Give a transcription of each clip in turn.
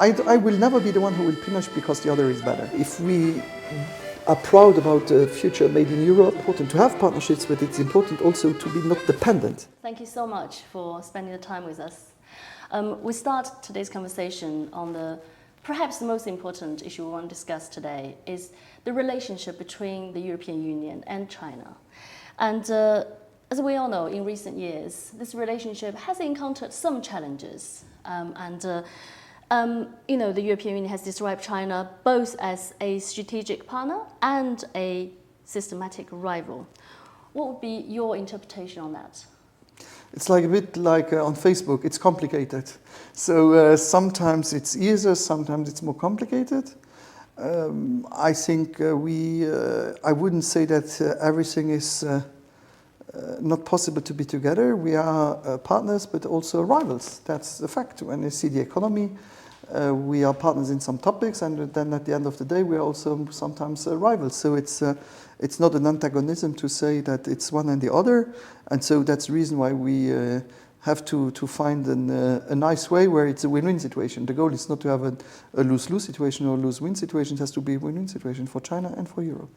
I will never be the one who will punish because the other is better. If we are proud about the future made in Europe, it's important to have partnerships, but it's important also to be not dependent. Thank you so much for spending the time with us. We start today's conversation on perhaps the most important issue we want to discuss today is the relationship between the European Union and China. And as we all know, in recent years, this relationship has encountered some challenges. The European Union has described China both as a strategic partner and a systematic rival. What would be your interpretation on that? It's like a bit like on Facebook, it's complicated. So sometimes it's easier, sometimes it's more complicated. I think I wouldn't say that everything is not possible to be together. We are partners, but also rivals. That's the fact. When you see the economy, we are partners in some topics, and then at the end of the day, we are also sometimes rivals. So it's not an antagonism to say that it's one and the other, and so that's the reason why we have to find a nice way where it's a win-win situation. The goal is not to have a lose-lose situation or a lose-win situation. It has to be a win-win situation for China and for Europe.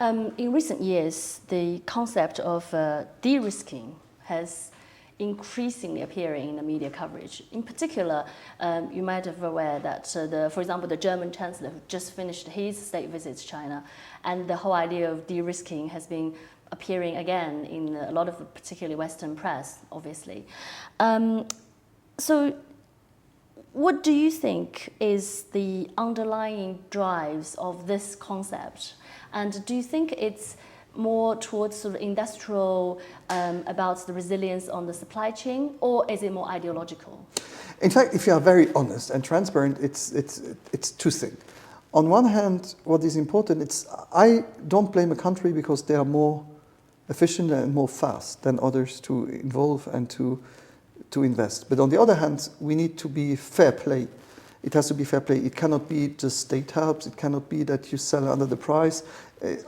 In recent years, the concept of de-risking has increasingly appearing in the media coverage. In particular, you might have aware that, for example, the German Chancellor who just finished his state visit to China, and the whole idea of de-risking has been appearing again in a lot of particularly Western press, obviously. So what do you think is the underlying drives of this concept? And do you think it's more towards sort of industrial, about the resilience on the supply chain, or is it more ideological? In fact, if you are very honest and transparent, it's two things. On one hand, what is important, I don't blame a country because they are more efficient and more fast than others to involve and to invest. But on the other hand, we need to be fair play. It has to be fair play. It cannot be just state helps. It cannot be that you sell under the price.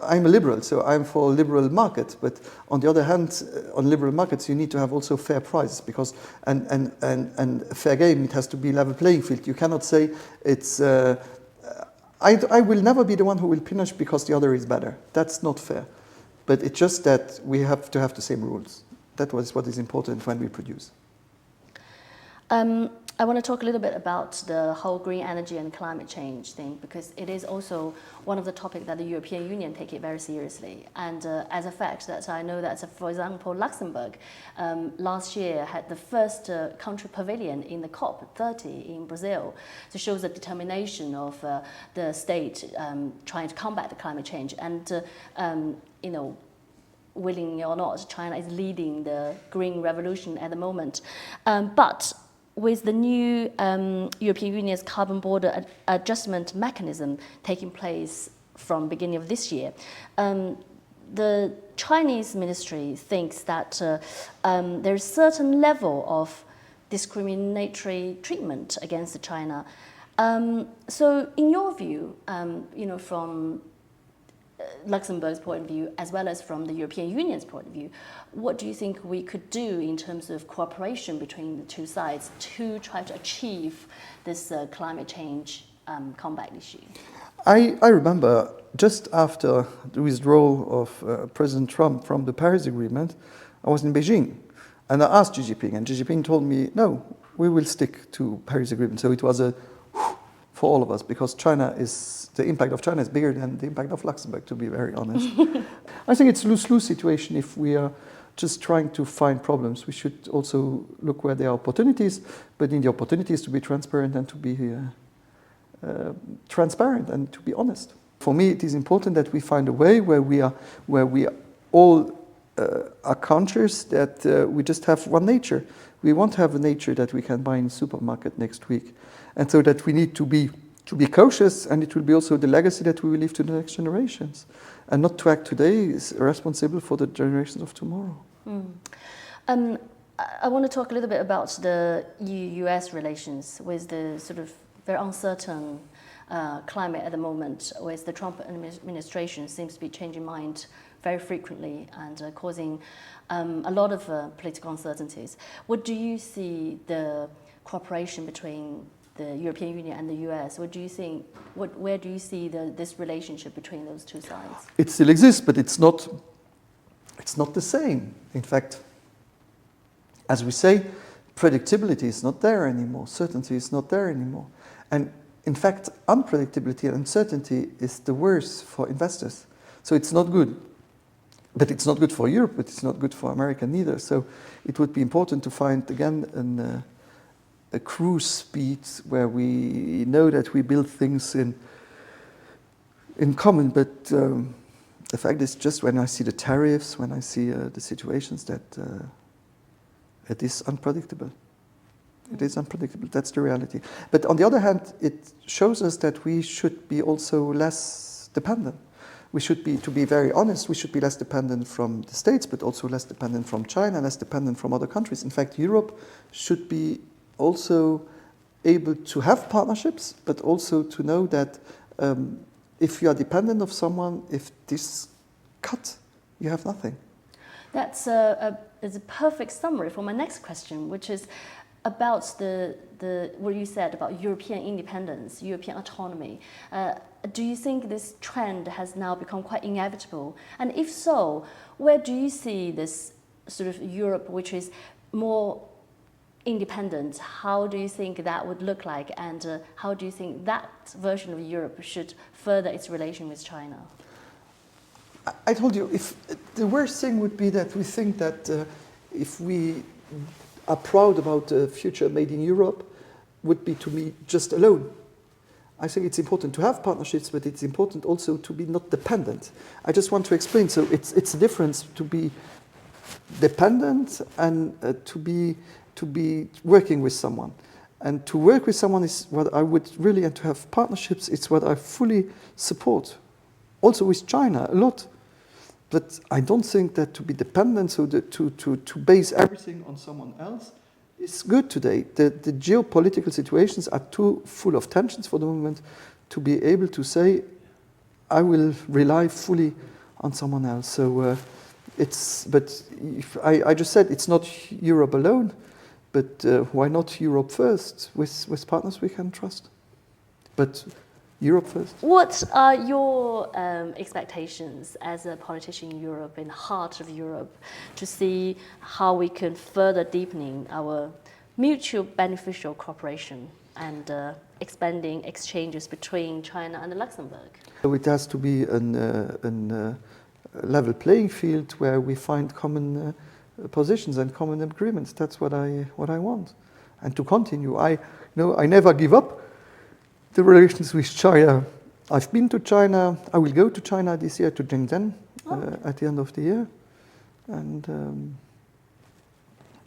I'm a liberal, so I'm for a liberal market. But on the other hand, on liberal markets, you need to have also fair prices because and fair game. It has to be level playing field. You cannot say it's. I will never be the one who will punish because the other is better. That's not fair. But it's just that we have to have the same rules. That was what is important when we produce. I want to talk a little bit about the whole green energy and climate change thing, because it is also one of the topics that the European Union take it very seriously. And as a fact that I know that, for example, Luxembourg last year had the first country pavilion in the COP30 in Brazil to show the determination of the state trying to combat the climate change. And, willing or not, China is leading the green revolution at the moment. But with the new European Union's carbon border adjustment mechanism taking place from beginning of this year, the Chinese ministry thinks that there is a certain level of discriminatory treatment against China. So in your view, from Luxembourg's point of view, as well as from the European Union's point of view, what do you think we could do in terms of cooperation between the two sides to try to achieve this climate change combat issue? I remember just after the withdrawal of President Trump from the Paris Agreement, I was in Beijing, and I asked Xi Jinping, and Xi Jinping told me, no, we will stick to Paris Agreement. So it was a for all of us, because the impact of China is bigger than the impact of Luxembourg, to be very honest. I think it's a lose-lose situation if we are just trying to find problems. We should also look where there are opportunities, but in the opportunities to be transparent and to be transparent and to be honest. For me, it is important that we find a way where we all are conscious that we just have one nature. We won't have a nature that we can buy in the supermarket next week. And so that we need to be cautious, and it will be also the legacy that we will leave to the next generations. And not to act today is responsible for the generations of tomorrow. I want to talk a little bit about the EU-US relations with the sort of very uncertain climate at the moment, with the Trump administration seems to be changing mind very frequently and causing a lot of political uncertainties. What do you see the cooperation between the European Union and the US? What do you think? Where do you see this relationship between those two sides? It still exists, but it's not the same. In fact, as we say, predictability is not there anymore. Certainty is not there anymore. And in fact, unpredictability and uncertainty is the worst for investors. So it's not good. But it's not good for Europe, but it's not good for America neither. So it would be important to find, again, a cruise speed where we know that we build things in common. But the fact is, just when I see the tariffs, when I see the situations, that it is unpredictable. It is unpredictable. That's the reality. But on the other hand, it shows us that we should be also less dependent. We should be, to be very honest, we should be less dependent from the States, but also less dependent from China, less dependent from other countries. In fact, Europe should be also able to have partnerships, but also to know that if you are dependent of someone, if this cut, you have nothing. That's a perfect summary for my next question, which is about what you said about European independence, European autonomy. Do you think this trend has now become quite inevitable? And if so, where do you see this sort of Europe which is more independent? How do you think that would look like? And how do you think that version of Europe should further its relation with China? I told you, if the worst thing would be that we think that if we are proud about the future made in Europe, would be to be just alone. I think it's important to have partnerships, but it's important also to be not dependent. I just want to explain. So it's a difference to be dependent and to be working with someone. And to work with someone is what I would really, and to have partnerships, it's what I fully support. Also with China, a lot. But I don't think that to be dependent, so to base everything on someone else, is good today. The geopolitical situations are too full of tensions for the moment to be able to say, I will rely fully on someone else. So I just said it's not Europe alone, but why not Europe first with partners we can trust? But Europe first. What are your expectations as a politician in Europe, in the heart of Europe, to see how we can further deepening our mutual beneficial cooperation and expanding exchanges between China and Luxembourg? So it has to be a level playing field where we find common positions and common agreements. That's what I want, and to continue. I never give up the relations with China. I've been to China. I will go to China this year, to Shenzhen, at the end of the year. And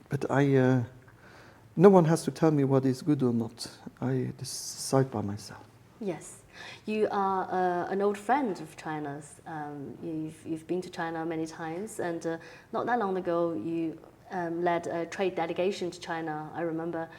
but no one has to tell me what is good or not. I decide by myself. Yes, you are an old friend of China's. You've been to China many times, and not that long ago you led a trade delegation to China, I remember.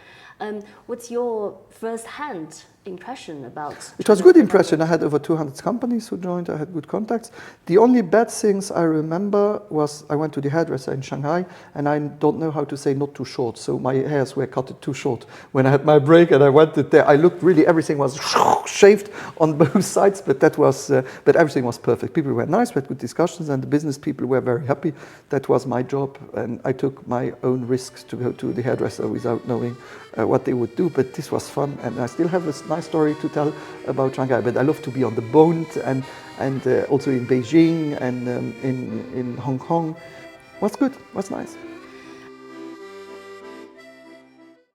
What's your first-hand impression about China? It was a good impression. I had over 200 companies who joined. I had good contacts. The only bad things I remember was I went to the hairdresser in Shanghai, and I don't know how to say not too short, so my hairs were cut too short. When I had my break and I went there, I looked really, everything was shaved on both sides, but but everything was perfect. People were nice, we had good discussions, and the business people were very happy. That was my job, and I took my own risks to go to the hairdresser without knowing what they would do, but this was fun, and I still have a nice story to tell about Shanghai. But I love to be on the boat, and also in Beijing and in Hong Kong. Was good, was nice.